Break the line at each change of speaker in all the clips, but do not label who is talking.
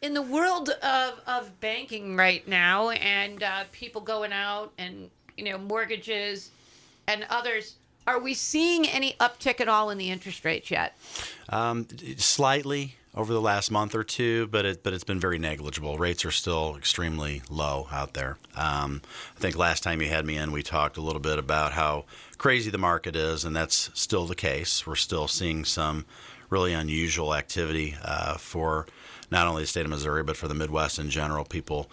In the world of banking right now and people going out and, mortgages and others, are we seeing any uptick at all in the interest rates yet?
Slightly over the last month or two, but it's been very negligible. Rates are still extremely low out there. I think last time you had me in, we talked a little bit about how crazy the market is, and that's still the case. We're still seeing some really unusual activity for not only the state of Missouri, but for the Midwest in general. People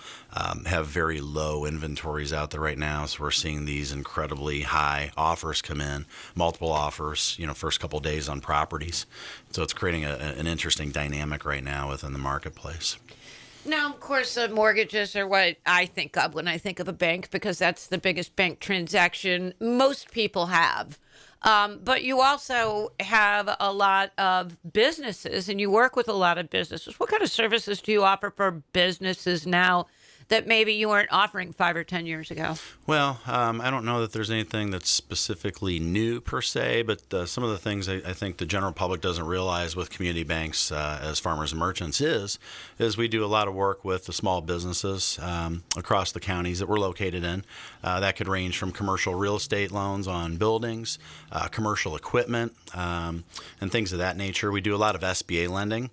have very low inventories out there right now, so we're seeing these incredibly high offers come in, multiple offers, first couple of days on properties. So it's creating an interesting dynamic right now within the marketplace.
Now, of course, mortgages are what I think of when I think of a bank because that's the biggest bank transaction most people have. But you also have a lot of businesses and you work with a lot of businesses. What kind of services do you offer for businesses now that maybe you weren't offering 5 or 10 years ago?
Well, I don't know that there's anything that's specifically new per se, but some of the things I think the general public doesn't realize with community banks as farmers and merchants is we do a lot of work with the small businesses across the counties that we're located in. That could range from commercial real estate loans on buildings, commercial equipment, and things of that nature. We do a lot of SBA lending.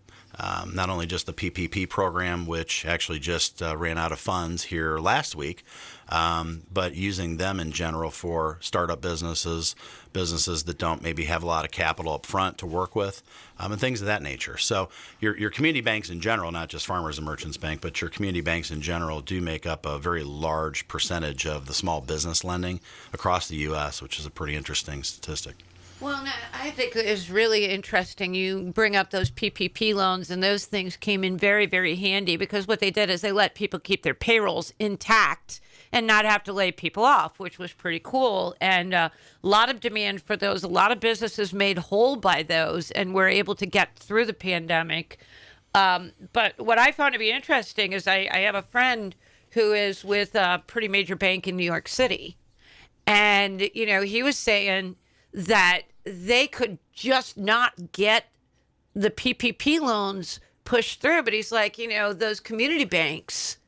Not only just the PPP program, which actually just ran out of funds here last week, but using them in general for startup businesses, businesses that don't maybe have a lot of capital up front to work with, and things of that nature. So your community banks in general, not just Farmers and Merchants Bank, but your community banks in general do make up a very large percentage of the small business lending across the U.S., which is a pretty interesting statistic.
Well, no, I think it's really interesting. You bring up those PPP loans, and those things came in very, very handy because what they did is they let people keep their payrolls intact and not have to lay people off, which was pretty cool. And a lot of demand for those. A lot of businesses made whole by those and were able to get through the pandemic. But what I found to be interesting is I have a friend who is with a pretty major bank in New York City. And, he was saying that they could just not get the PPP loans pushed through. But he's like, those community banks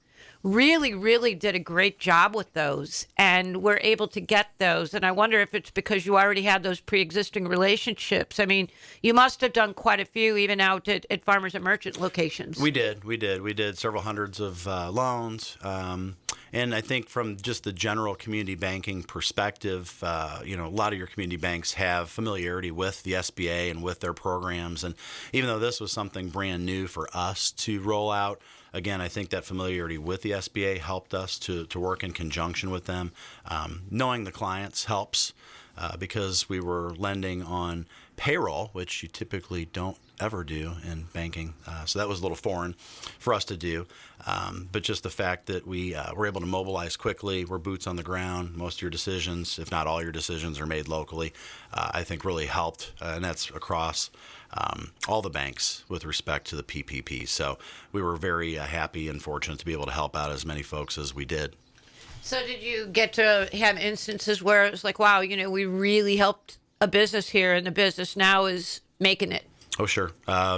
really, really did a great job with those and were able to get those. And I wonder if it's because you already had those pre-existing relationships. I mean, you must have done quite a few even out at Farmers and Merchant locations.
We did several hundreds of loans. And I think from just the general community banking perspective, a lot of your community banks have familiarity with the SBA and with their programs. And even though this was something brand new for us to roll out, again, I think that familiarity with the SBA helped us to work in conjunction with them. Knowing the clients helps because we were lending on payroll, which you typically don't ever do in banking. So that was a little foreign for us to do. But just the fact that we were able to mobilize quickly, we're boots on the ground. Most of your decisions, if not all your decisions, are made locally, I think really helped. And that's across all the banks with respect to the PPP. So we were very happy and fortunate to be able to help out as many folks as we did.
So did you get to have instances where it was like, wow, we really helped a business here and the business now is making it?
Oh, sure.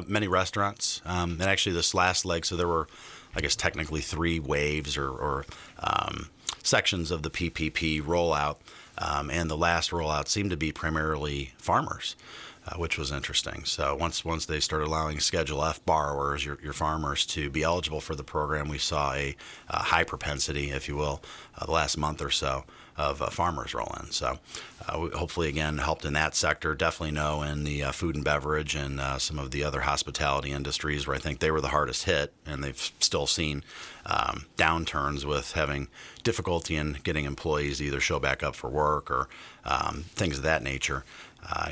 Many restaurants. And actually this last leg, so there were, I guess, technically 3 waves or sections of the PPP rollout. And the last rollout seemed to be primarily farmers, which was interesting. So once they started allowing Schedule F borrowers, your farmers, to be eligible for the program, we saw a high propensity, if you will, the last month or so of farmers roll in. So we hopefully, again, helped in that sector. Definitely know in the food and beverage and some of the other hospitality industries where I think they were the hardest hit, and they've still seen downturns with having difficulty in getting employees to either show back up for work or things of that nature.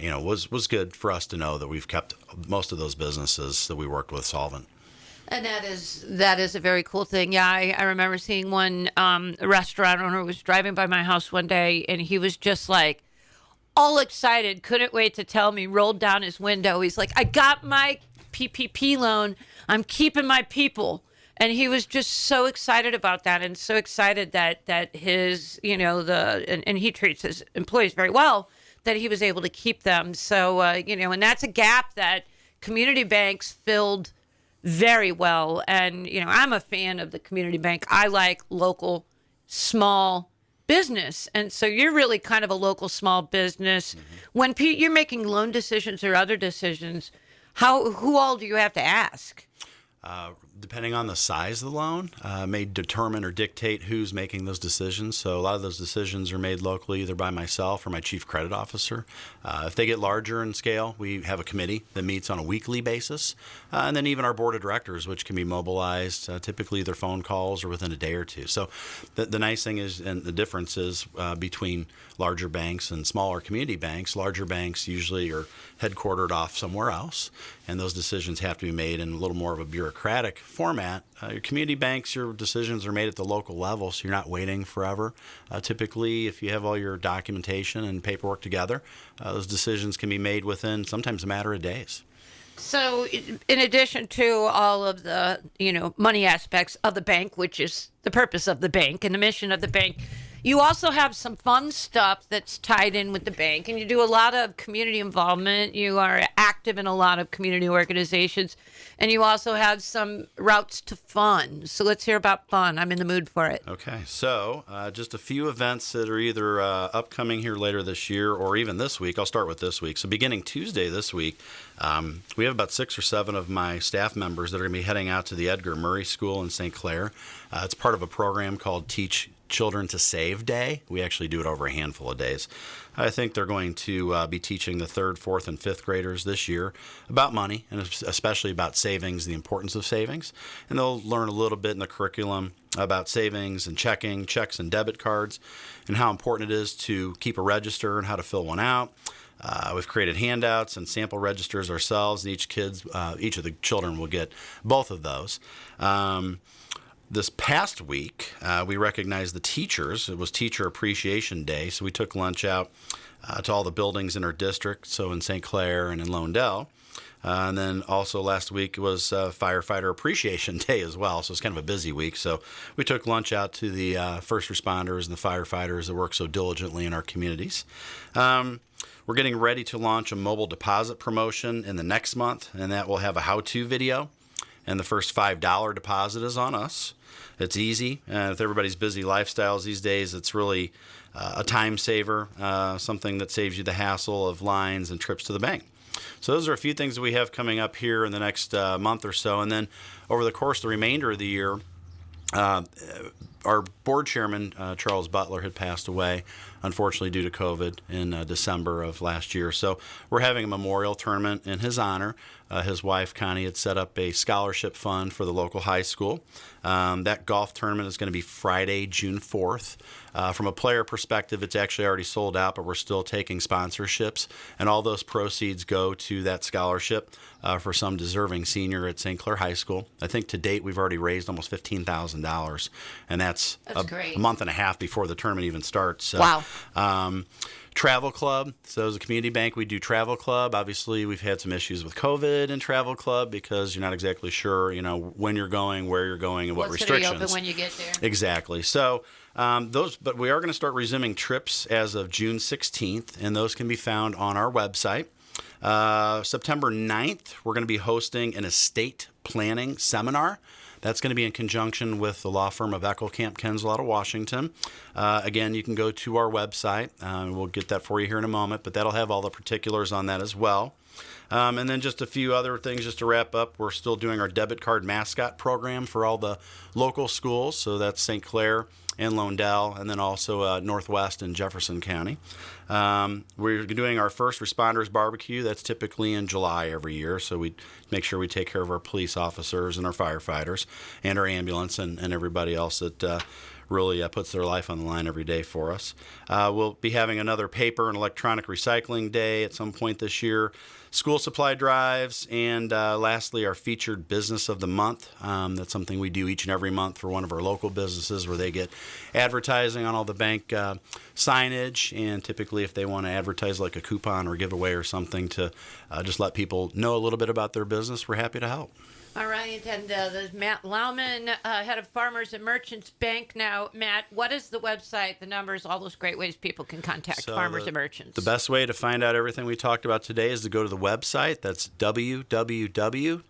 Was good for us to know that we've kept most of those businesses that we worked with solvent.
And that is a very cool thing. Yeah, I remember seeing one restaurant owner was driving by my house one day, and he was just like all excited, couldn't wait to tell me, rolled down his window. He's like, I got my PPP loan. I'm keeping my people. And he was just so excited about that and so excited that his, and he treats his employees very well, that he was able to keep them. So, and that's a gap that community banks filled very well. And, I'm a fan of the community bank. I like local, small business. And so you're really kind of a local small business. When you're making loan decisions or other decisions, who all do you have to ask?
Depending on the size of the loan, may determine or dictate who's making those decisions. So a lot of those decisions are made locally, either by myself or my chief credit officer. If they get larger in scale, we have a committee that meets on a weekly basis. And then even our board of directors, which can be mobilized, typically either phone calls or within a day or two. So the nice thing is, and the difference is between larger banks and smaller community banks, larger banks usually are headquartered off somewhere else, and those decisions have to be made in a little more of a bureaucratic format. Your community banks, your decisions are made at the local level, so you're not waiting forever. Typically, if you have all your documentation and paperwork together, those decisions can be made within sometimes a matter of days.
So in addition to all of the, money aspects of the bank, which is the purpose of the bank and the mission of the bank, you also have some fun stuff that's tied in with the bank, and you do a lot of community involvement. You are active in a lot of community organizations, and you also have some routes to fun. So let's hear about fun. I'm in the mood for it.
Okay, so just a few events that are either upcoming here later this year or even this week. I'll start with this week. So beginning Tuesday this week, we have about 6 or 7 of my staff members that are going to be heading out to the Edgar Murray School in St. Clair. It's part of a program called Teach Children to Save Day. We actually do it over a handful of days. I think they're going to be teaching the 3rd, 4th, and 5th graders this year about money, and especially about savings, the importance of savings. And they'll learn a little bit in the curriculum about savings and checking, checks and debit cards, and how important it is to keep a register and how to fill one out. We've created handouts and sample registers ourselves, and each of the children will get both of those. This past week, we recognized the teachers. It was Teacher Appreciation Day, so we took lunch out to all the buildings in our district, so in St. Clair and in Loandell. And then also last week was Firefighter Appreciation Day as well, so it's kind of a busy week. So we took lunch out to the first responders and the firefighters that work so diligently in our communities. We're getting ready to launch a mobile deposit promotion in the next month, and that will have a how-to video. And the first $5 deposit is on us. It's easy. With everybody's busy lifestyles these days, it's really a time saver, something that saves you the hassle of lines and trips to the bank. So those are a few things that we have coming up here in the next month or so. And then over the course of the remainder of the year, our board chairman, Charles Butler, had passed away, unfortunately, due to COVID in December of last year. So we're having a memorial tournament in his honor. His wife, Connie, had set up a scholarship fund for the local high school. That golf tournament is going to be Friday, June 4th. From a player perspective, it's actually already sold out, but we're still taking sponsorships. And all those proceeds go to that scholarship for some deserving senior at St. Clair High School. I think to date, we've already raised almost $15,000. And that's
great.
A month and a half before the tournament even starts. So,
Wow.
Travel Club. So as a community bank, we do Travel Club. Obviously, we've had some issues with COVID in Travel Club because you're not exactly sure, when you're going, where you're going, and what restrictions.
What's open when you get there?
Exactly. So but we are going to start resuming trips as of June 16th, and those can be found on our website. September 9th, we're going to be hosting an estate planning seminar. That's going to be in conjunction with the law firm of Eckelkamp Kensel out of Washington. Again, you can go to our website. We'll get that for you here in a moment, but that'll have all the particulars on that as well. And then just a few other things just to wrap up. We're still doing our debit card mascot program for all the local schools. So that's St. Clair and Loandell, and then also Northwest and Jefferson County. We're doing our first responders barbecue. That's typically in July every year. So we make sure we take care of our police officers and our firefighters and our ambulance and everybody else that really puts their life on the line every day for us. We'll be having another paper and electronic recycling day at some point this year, school supply drives, and lastly, our featured business of the month. That's something we do each and every month for one of our local businesses where they get advertising on all the bank signage, and typically if they want to advertise like a coupon or giveaway or something to just let people know a little bit about their business, we're happy to help.
All right, and there's Matt Laumann, head of Farmers and Merchants Bank. Now, Matt, what is the website, the numbers, all those great ways people can contact Farmers and Merchants?
The best way to find out everything we talked about today is to go to the website. That's www.fmcb,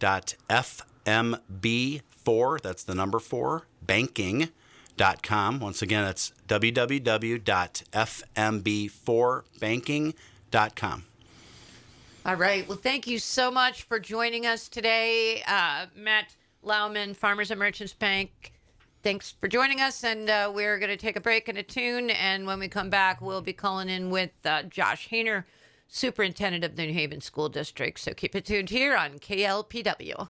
FMB4, that's the number 4, banking.com. Once again, it's www.fmb4banking.com.
All right. Well, thank you so much for joining us today. Matt Laumann, Farmers and Merchants Bank. Thanks for joining us, and we're going to take a break and a tune, and when we come back, we'll be calling in with Josh Hayner, Superintendent of the New Haven School District. So keep it tuned here on KLPW.